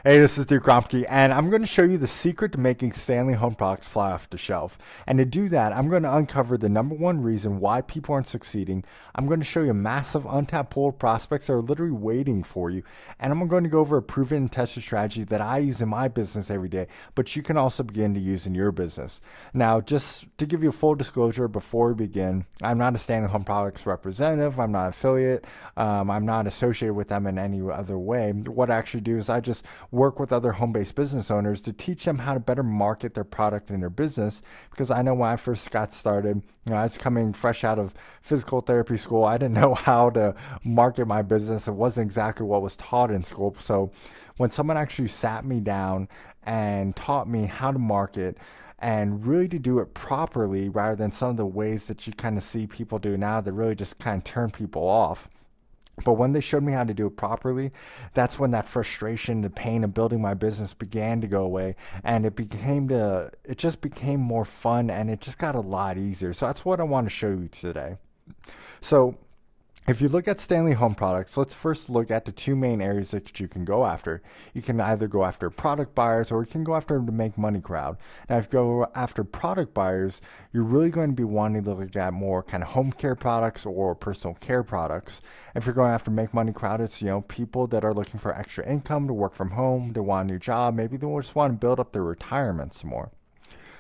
Hey, this is Duke Gromke, and I'm going to show you the secret to making Stanley Home Products fly off the shelf. And to do that, I'm going to uncover the number one reason why people aren't succeeding. I'm going to show you a massive untapped pool of prospects that are literally waiting for you. And I'm going to go over a proven and tested strategy that I use in my business every day, but you can also begin to use in your business. Now, just to give you a full disclosure before we begin, I'm not a Stanley Home Products representative. I'm not an affiliate. I'm not associated with them in any other way. What I actually do is I just work with other home-based business owners to teach them how to better market their product and their business, because I know when I first got started, I was coming fresh out of physical therapy school. I didn't know how to market my business. It wasn't exactly what was taught in school. So when someone actually sat me down and taught me how to market and really to do it properly rather than some of the ways that you kind of see people do now that really just kind of turn people off. But when they showed me how to do it properly, that's when that frustration, the pain of building my business began to go away, and it just became more fun, and it just got a lot easier. So that's what I want to show you today. So if you look at Stanley Home Products, let's first look at the two main areas that you can go after. You can either go after product buyers, or you can go after the make money crowd. Now, if you go after product buyers, you're really going to be wanting to look at more kind of home care products or personal care products. If you're going after make money crowd, it's people that are looking for extra income to work from home, to want a new job, maybe they just want to build up their retirement some more.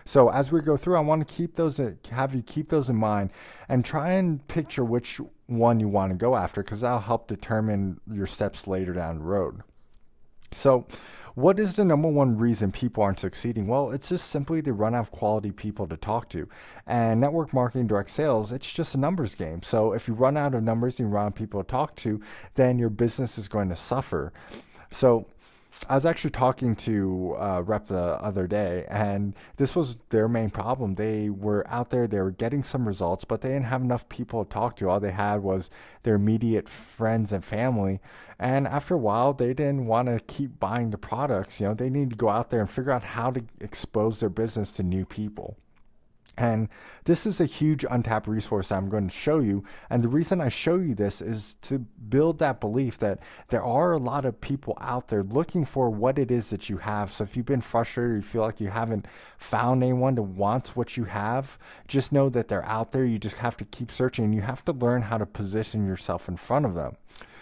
So as we go through, I want to have you keep those in mind and try and picture which one you want to go after, because that'll help determine your steps later down the road. So what is the number one reason people aren't succeeding? Well, it's just simply they run out of quality people to talk to. And network marketing, direct sales, it's just a numbers game. So if you run out of numbers and you run out of people to talk to, then your business is going to suffer. So I was actually talking to a rep the other day, and this was their main problem. They were out there, they were getting some results, but they didn't have enough people to talk to. All they had was their immediate friends and family. And after a while, they didn't want to keep buying the products. They need to go out there and figure out how to expose their business to new people. And this is a huge untapped resource I'm going to show you. And the reason I show you this is to build that belief that there are a lot of people out there looking for what it is that you have. So if you've been frustrated, or you feel like you haven't found anyone that wants what you have, just know that they're out there. You just have to keep searching. You have to learn how to position yourself in front of them.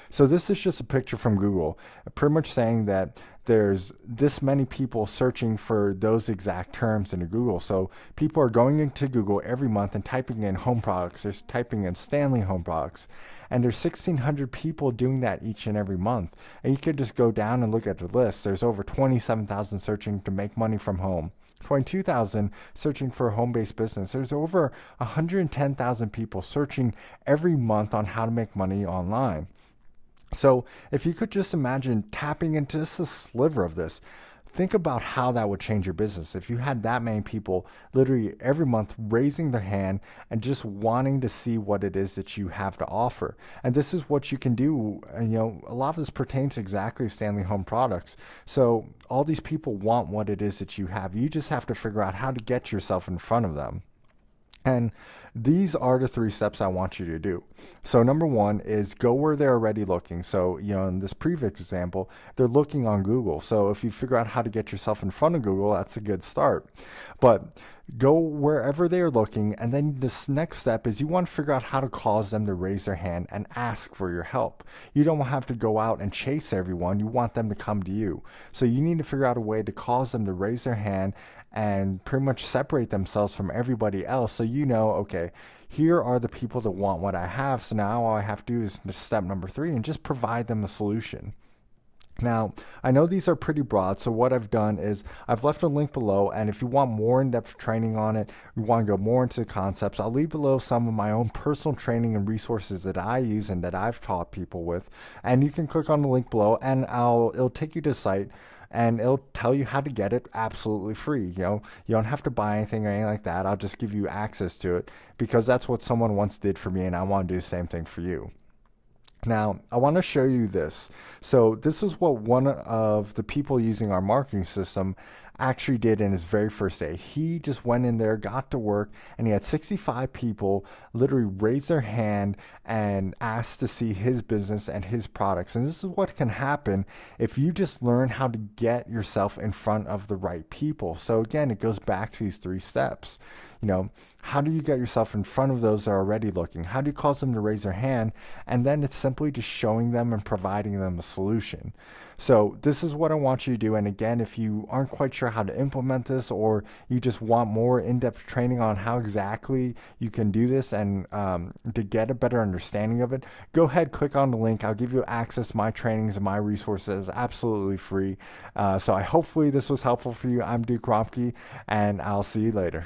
So this is just a picture from Google, pretty much saying that there's this many people searching for those exact terms in Google. So people are going into Google every month and typing in home products. They're typing in Stanley Home Products. And there's 1,600 people doing that each and every month. And you could just go down and look at the list. There's over 27,000 searching to make money from home. 22,000 searching for a home-based business. There's over 110,000 people searching every month on how to make money online. So if you could just imagine tapping into just a sliver of this, think about how that would change your business. If you had that many people literally every month raising their hand and just wanting to see what it is that you have to offer. And this is what you can do. And, a lot of this pertains exactly to Stanley Home Products. So all these people want what it is that you have. You just have to figure out how to get yourself in front of them. And these are the 3 steps I want you to do. So number one is go where they're already looking. So, in this previous example, they're looking on Google. So if you figure out how to get yourself in front of Google, that's a good start. But go wherever they are looking. And then this next step is you want to figure out how to cause them to raise their hand and ask for your help. You don't have to go out and chase everyone. You want them to come to you. So you need to figure out a way to cause them to raise their hand and pretty much separate themselves from everybody else. So okay, here are the people that want what I have. So now all I have to do is step number 3 and just provide them a solution. Now, I know these are pretty broad, so what I've done is I've left a link below, and if you want more in-depth training on it, you want to go more into the concepts, I'll leave below some of my own personal training and resources that I use and that I've taught people with, and you can click on the link below, and it'll take you to the site, and it'll tell you how to get it absolutely free. You don't have to buy anything or anything like that. I'll just give you access to it, because that's what someone once did for me, and I want to do the same thing for you. Now, I want to show you this. So this is what one of the people using our marketing system actually did in his very first day. He just went in there, got to work, and he had 65 people literally raise their hand and ask to see his business and his products. And this is what can happen if you just learn how to get yourself in front of the right people. So again, it goes back to these 3 steps. How do you get yourself in front of those that are already looking? How do you cause them to raise their hand? And then it's simply just showing them and providing them a solution. So this is what I want you to do. And again, if you aren't quite sure how to implement this, or you just want more in-depth training on how exactly you can do this and to get a better understanding of it, go ahead, click on the link. I'll give you access to my trainings and my resources absolutely free. So hopefully this was helpful for you. I'm Duke Romke, and I'll see you later.